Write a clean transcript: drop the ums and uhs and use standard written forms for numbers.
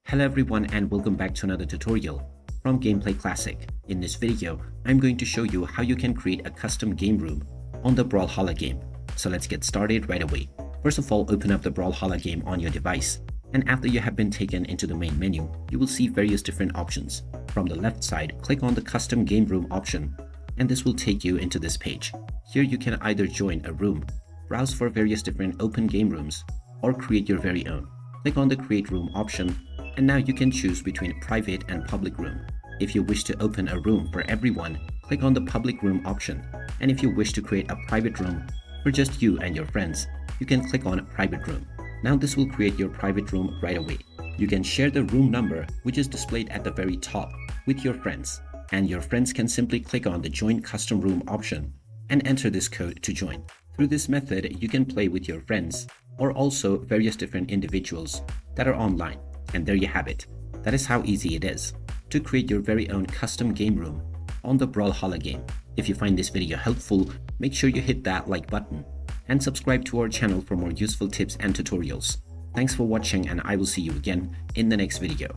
Hello everyone and welcome back to another tutorial from Gameplay Classic. In this video, I'm going to show you how you can create a custom game room on the Brawlhalla game. So let's get started right away. First of all, open up the Brawlhalla game on your device, and after you have been taken into the main menu, you will see various different options. From the left side, click on the custom game room option, and this will take you into this page. Here you can either join a room, browse for various different open game rooms, or create your very own. Click on the create room option, and now you can choose between private and public room. If you wish to open a room for everyone, click on the public room option. And if you wish to create a private room for just you and your friends, you can click on private room. Now this will create your private room right away. You can share the room number, which is displayed at the very top, with your friends. And your friends can simply click on the join custom room option and enter this code to join. Through this method, you can play with your friends or also various different individuals that are online. And there you have it. That is how easy it is to create your very own custom game room on the Brawlhalla game. If you find this video helpful, make sure you hit that like button and subscribe to our channel for more useful tips and tutorials. Thanks for watching, and I will see you again in the next video.